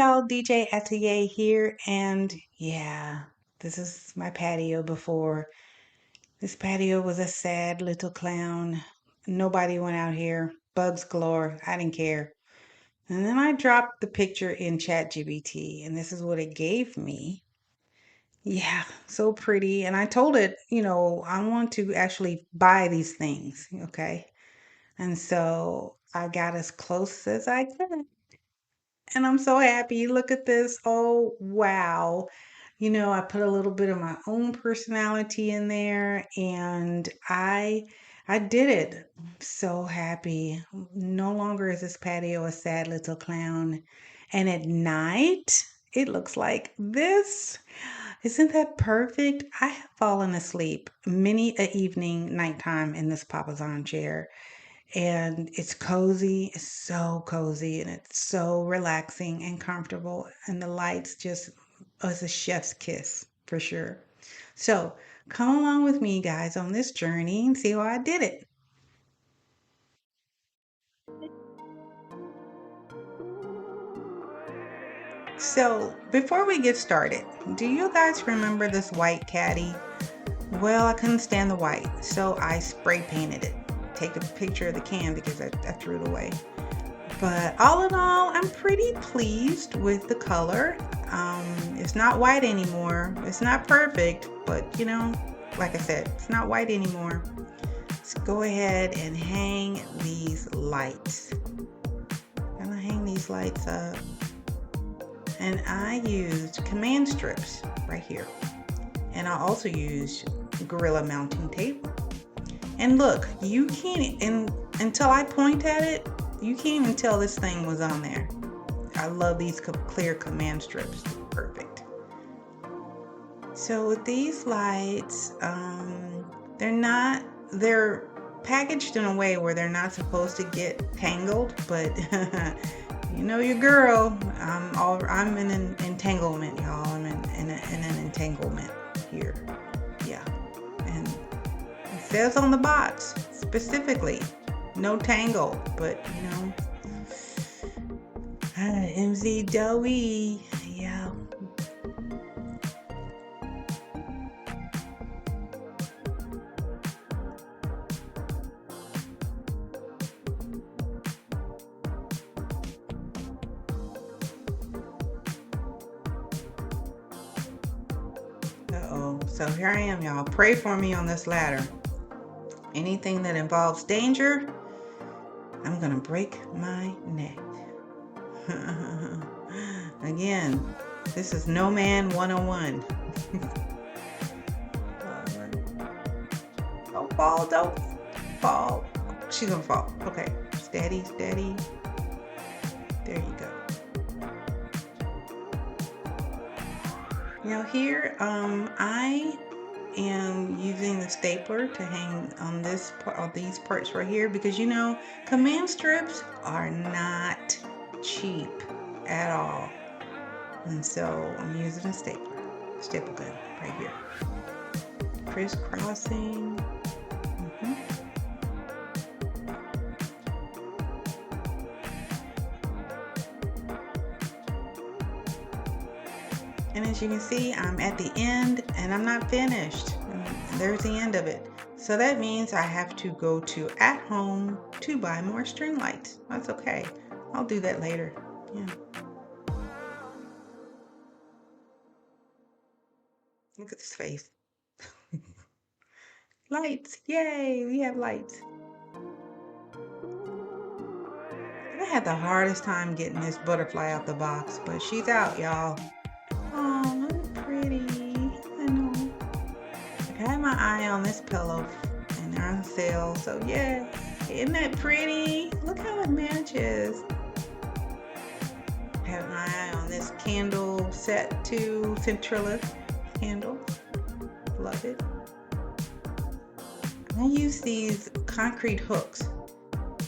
y'all, DJ Atelier here, and yeah, this is my patio before. This patio was a sad little clown. Nobody went out here. Bugs galore. I didn't care. And then I dropped the picture in ChatGPT, and this is what it gave me. Yeah, so pretty. And I told it, I want to actually buy these things, okay? And so I got as close as I could. And I'm so happy. Look at this. Oh, wow. I put a little bit of my own personality in there and I did it. I'm so happy. No longer is this patio a sad little clown. And at night, it looks like this. Isn't that perfect? I have fallen asleep many a evening, nighttime in this Papa's armchair and it's cozy. It's so cozy and it's so relaxing and comfortable. And the lights just as a chef's kiss for sure. So come along with me, guys, on this journey and see how I did it. So before we get started, do you guys remember this white caddy? Well, I couldn't stand the white, so I spray painted it. Take a picture of the can because I threw it away. But all in all, I'm pretty pleased with the color. It's not white anymore. It's not perfect, but like I said, it's not white anymore. Let's go ahead and hang these lights. I'm gonna hang these lights up. And I used command strips right here. And I also used Gorilla mounting tape. And look, you can't, until I point at it, you can't even tell this thing was on there. I love these clear command strips. Perfect. So with these lights, they're packaged in a way where they're not supposed to get tangled, but you know your girl. I'm in an entanglement, y'all. I'm in an entanglement here. Yeah. And it says on the box specifically, no tangle, but MZ Dowie, yeah. Uh-oh, so here I am, y'all. Pray for me on this ladder. Anything that involves danger, I'm gonna break my neck. Again, this is No Man 101. Don't fall, don't fall. She's gonna fall. Okay, steady, steady. There you go. Now here, I am using the stapler to hang on these parts right here because command strips are not cheap at all, and so I'm using a staple gun right here, crisscrossing. And as you can see, I'm at the end and I'm not finished. And there's the end of it. So that means I have to go to At Home to buy more string lights. That's okay. I'll do that later. Yeah. Look at this face. Lights. Yay, we have lights. I had the hardest time getting this butterfly out the box, but she's out, y'all. Oh, pretty. I know. I had my eye on this pillow and they're on sale, so yeah. Isn't that pretty? Look how it matches. I have my eye on this candle set too, Centrilla candle. Love it. I use these concrete hooks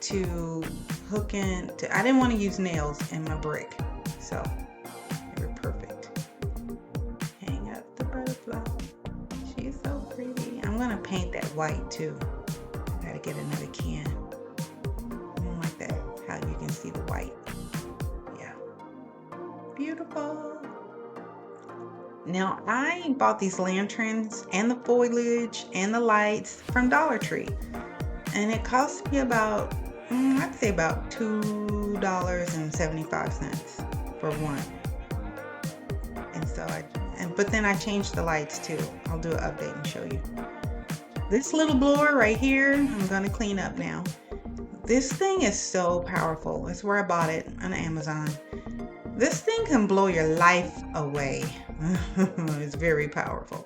to hook in. I didn't want to use nails in my brick, so they were perfect. Hang up the butterfly. She's so pretty. I'm gonna paint that white too. I gotta get another can. I don't like that, how you can see the white. Yeah. Beautiful. Now, I bought these lanterns and the foliage and the lights from Dollar Tree. And it cost me about, I'd say about $2.75 for one. And so but then I changed the lights too. I'll do an update and show you. This little blower right here, I'm gonna clean up now. This thing is so powerful. That's where I bought it, on Amazon. This thing can blow your life away. It's very powerful.